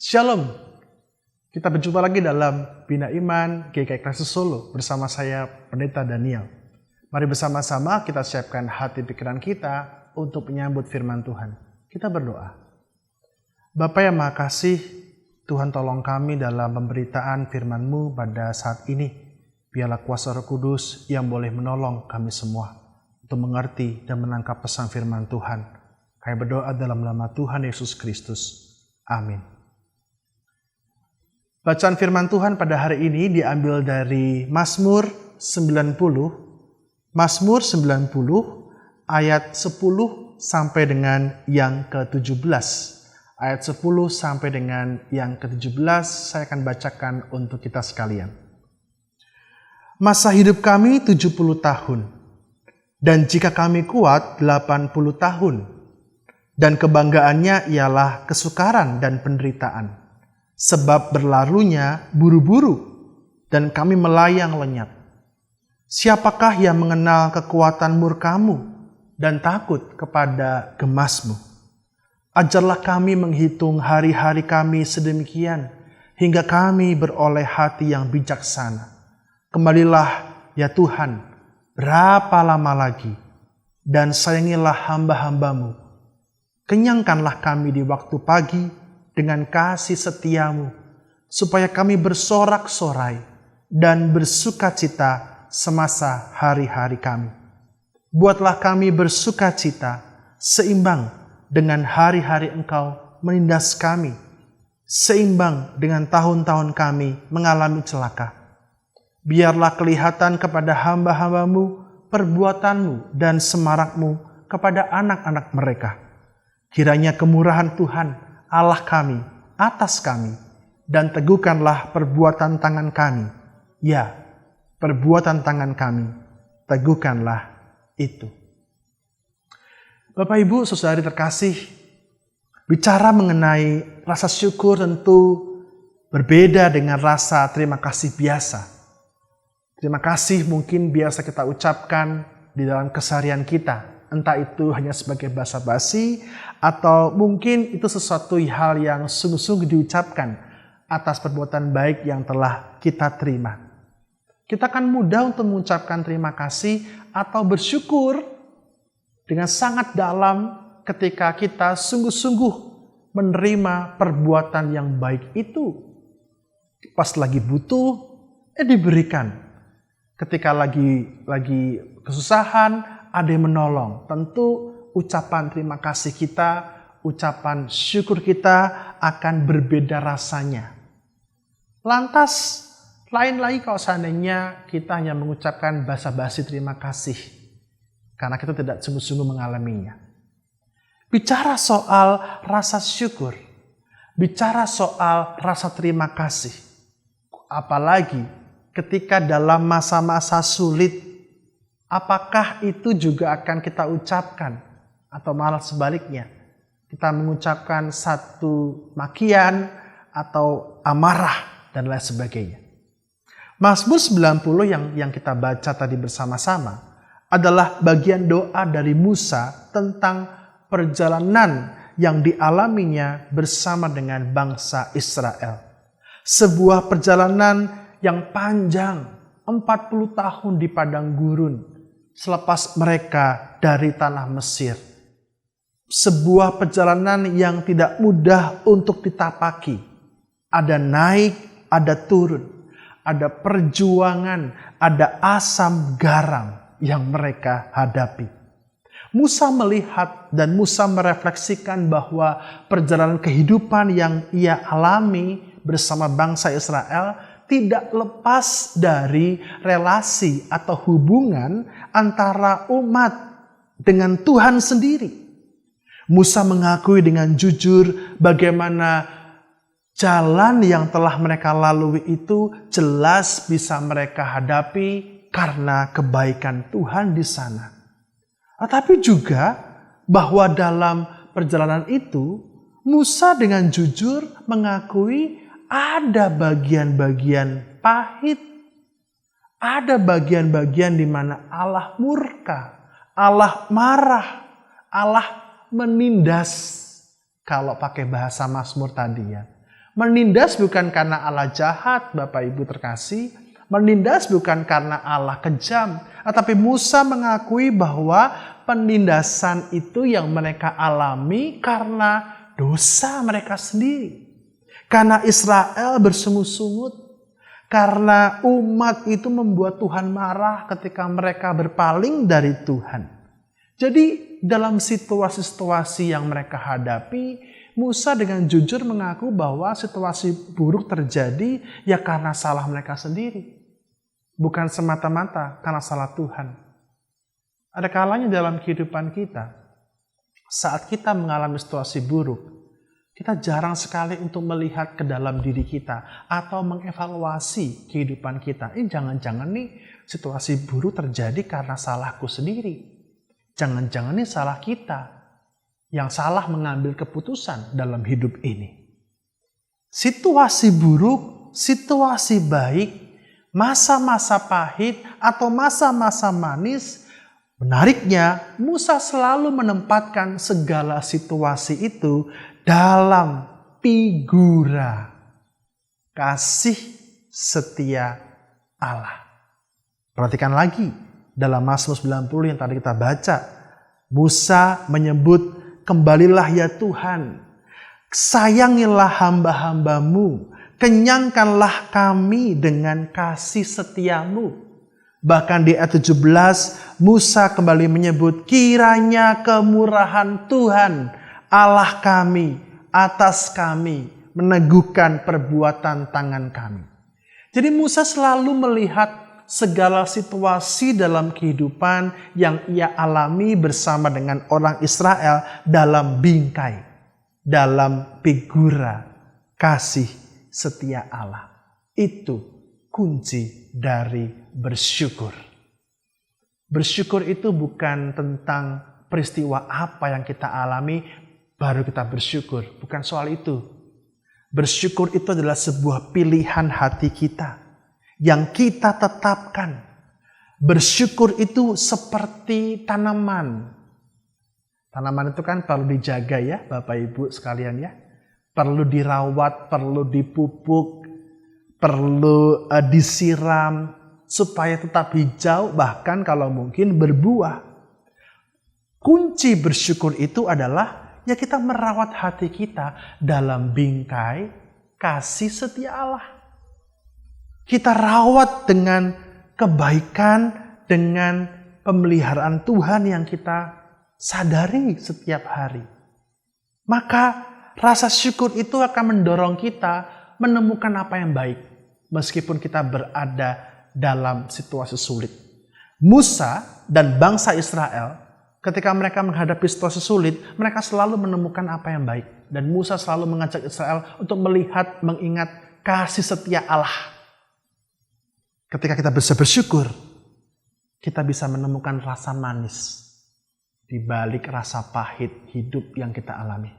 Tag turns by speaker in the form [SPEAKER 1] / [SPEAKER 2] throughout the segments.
[SPEAKER 1] Shalom, kita berjumpa lagi dalam Bina Iman GKI Kristus Solo bersama saya Pendeta Daniel. Mari bersama-sama kita siapkan hati pikiran kita untuk menyambut firman Tuhan. Kita berdoa. Bapa yang Maha Kasih, Tuhan tolong kami dalam pemberitaan firman-Mu pada saat ini. Biarlah kuasa Roh Kudus yang boleh menolong kami semua untuk mengerti dan menangkap pesan firman Tuhan. Kami berdoa dalam nama Tuhan Yesus Kristus. Amin. Bacaan firman Tuhan pada hari ini diambil dari Mazmur 90. Mazmur 90 ayat 10 sampai dengan yang ke-17. Ayat 10 sampai dengan yang ke-17 saya akan bacakan untuk kita sekalian. Masa hidup kami 70 tahun, dan jika kami kuat 80 tahun, dan kebanggaannya ialah kesukaran dan penderitaan. Sebab berlalunya buru-buru dan kami melayang lenyap. Siapakah yang mengenal kekuatan murka-Mu dan takut kepada gemas-Mu? Ajarlah kami menghitung hari-hari kami sedemikian hingga kami beroleh hati yang bijaksana. Kembalilah ya Tuhan, berapa lama lagi, dan sayangilah hamba-hamba-Mu. Kenyangkanlah kami di waktu pagi dengan kasih setia-Mu, supaya kami bersorak-sorai dan bersukacita semasa hari-hari kami. Buatlah kami bersukacita seimbang dengan hari-hari Engkau menindas kami, seimbang dengan tahun-tahun kami mengalami celaka. Biarlah kelihatan kepada hamba-hamba-Mu perbuatan-Mu dan semarak-Mu kepada anak-anak mereka. Kiranya kemurahan Tuhan Allah kami atas kami, dan teguhkanlah perbuatan tangan kami. Ya, perbuatan tangan kami, teguhkanlah itu. Bapak Ibu Saudari terkasih, bicara mengenai rasa syukur tentu berbeda dengan rasa terima kasih biasa. Terima kasih mungkin biasa kita ucapkan di dalam keseharian kita. Entah itu hanya sebagai basa-basi atau mungkin itu sesuatu hal yang sungguh-sungguh diucapkan atas perbuatan baik yang telah kita terima. Kita akan mudah untuk mengucapkan terima kasih atau bersyukur dengan sangat dalam ketika kita sungguh-sungguh menerima perbuatan yang baik itu. Pas lagi butuh, diberikan. Ketika lagi kesusahan, ada yang menolong. Tentu ucapan terima kasih kita, ucapan syukur kita akan berbeda rasanya. Lantas, lain lagi kalau seandainya kita hanya mengucapkan basa-basi terima kasih. Karena kita tidak sungguh-sungguh mengalaminya. Bicara soal rasa syukur, bicara soal rasa terima kasih. Apalagi ketika dalam masa-masa sulit, apakah itu juga akan kita ucapkan? Atau malah sebaliknya, kita mengucapkan satu makian atau amarah dan lain sebagainya. Mazmur 90 yang kita baca tadi bersama-sama adalah bagian doa dari Musa tentang perjalanan yang dialaminya bersama dengan bangsa Israel. Sebuah perjalanan yang panjang, 40 tahun di padang gurun, selepas mereka dari tanah Mesir. Sebuah perjalanan yang tidak mudah untuk ditapaki. Ada naik, ada turun. Ada perjuangan, ada asam garam yang mereka hadapi. Musa melihat dan Musa merefleksikan bahwa perjalanan kehidupan yang ia alami bersama bangsa Israel tidak lepas dari relasi atau hubungan antara umat dengan Tuhan sendiri. Musa mengakui dengan jujur bagaimana jalan yang telah mereka lalui itu jelas bisa mereka hadapi karena kebaikan Tuhan di sana. Tetapi juga bahwa dalam perjalanan itu Musa dengan jujur mengakui ada bagian-bagian pahit. Ada bagian-bagian di mana Allah murka, Allah marah, Allah menindas. Kalau pakai bahasa Mazmur tadi ya. Menindas bukan karena Allah jahat, Bapak Ibu terkasih. Menindas bukan karena Allah kejam. Tetapi Musa mengakui bahwa penindasan itu yang mereka alami karena dosa mereka sendiri. Karena Israel bersungut-sungut. Karena umat itu membuat Tuhan marah ketika mereka berpaling dari Tuhan. Jadi dalam situasi-situasi yang mereka hadapi, Musa dengan jujur mengaku bahwa situasi buruk terjadi ya karena salah mereka sendiri. Bukan semata-mata karena salah Tuhan. Ada kalanya dalam kehidupan kita, saat kita mengalami situasi buruk, kita jarang sekali untuk melihat ke dalam diri kita atau mengevaluasi kehidupan kita. Jangan-jangan nih situasi buruk terjadi karena salahku sendiri. Jangan-jangan nih salah kita yang salah mengambil keputusan dalam hidup ini. Situasi buruk, situasi baik, masa-masa pahit atau masa-masa manis, menariknya Musa selalu menempatkan segala situasi itu dalam figura kasih setia Allah. Perhatikan lagi dalam Mazmur 90 yang tadi kita baca, Musa menyebut, "Kembalilah ya Tuhan, sayangilah hamba-hambamu, kenyangkanlah kami dengan kasih setiamu." Bahkan di ayat 17, Musa kembali menyebut, "Kiranya kemurahan Tuhan Allah kami atas kami meneguhkan perbuatan tangan kami." Jadi Musa selalu melihat segala situasi dalam kehidupan yang ia alami bersama dengan orang Israel dalam bingkai, dalam figura kasih setia Allah. Itu kunci dari bersyukur. Bersyukur itu bukan tentang peristiwa apa yang kita alami baru kita bersyukur. Bukan soal itu. Bersyukur itu adalah sebuah pilihan hati kita yang kita tetapkan. Bersyukur itu seperti tanaman. Tanaman itu kan perlu dijaga ya Bapak Ibu sekalian ya. Perlu dirawat, perlu dipupuk, perlu disiram supaya tetap hijau, bahkan kalau mungkin berbuah. Kunci bersyukur itu adalah ya kita merawat hati kita dalam bingkai kasih setia Allah. Kita rawat dengan kebaikan, dengan pemeliharaan Tuhan yang kita sadari setiap hari. Maka rasa syukur itu akan mendorong kita menemukan apa yang baik. Meskipun kita berada dalam situasi sulit. Musa dan bangsa Israel ketika mereka menghadapi situasi sulit, mereka selalu menemukan apa yang baik. Dan Musa selalu mengajak Israel untuk melihat, mengingat kasih setia Allah. Ketika kita bisa bersyukur, kita bisa menemukan rasa manis di balik rasa pahit hidup yang kita alami.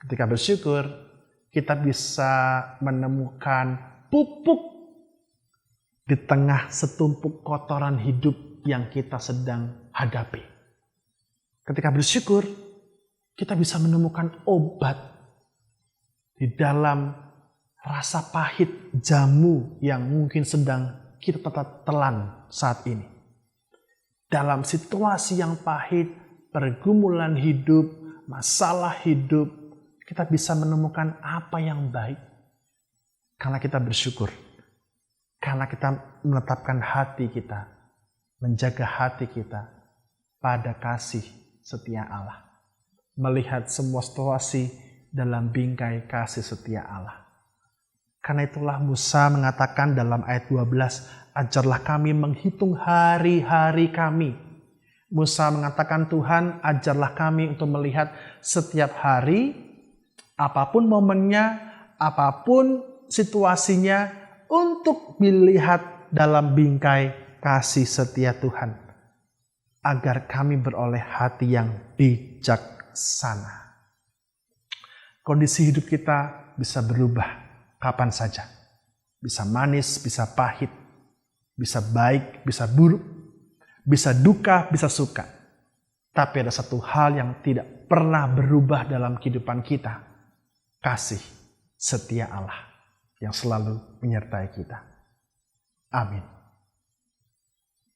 [SPEAKER 1] Ketika bersyukur, kita bisa menemukan pupuk di tengah setumpuk kotoran hidup yang kita sedang hadapi. Ketika bersyukur, kita bisa menemukan obat di dalam rasa pahit jamu yang mungkin sedang kita telan saat ini. Dalam situasi yang pahit, pergumulan hidup, masalah hidup, kita bisa menemukan apa yang baik. Karena kita bersyukur. Karena kita menetapkan hati kita, menjaga hati kita pada kasih setia Allah. Melihat semua situasi dalam bingkai kasih setia Allah. Karena itulah Musa mengatakan dalam ayat 12, "Ajarlah kami menghitung hari-hari kami." Musa mengatakan, "Tuhan, ajarlah kami untuk melihat setiap hari, apapun momennya, apapun situasinya, untuk melihat dalam bingkai kasih setia Tuhan. Agar kami beroleh hati yang bijaksana." Kondisi hidup kita bisa berubah kapan saja. Bisa manis, bisa pahit, bisa baik, bisa buruk, bisa duka, bisa suka. Tapi ada satu hal yang tidak pernah berubah dalam kehidupan kita. Kasih setia Allah yang selalu menyertai kita. Amin.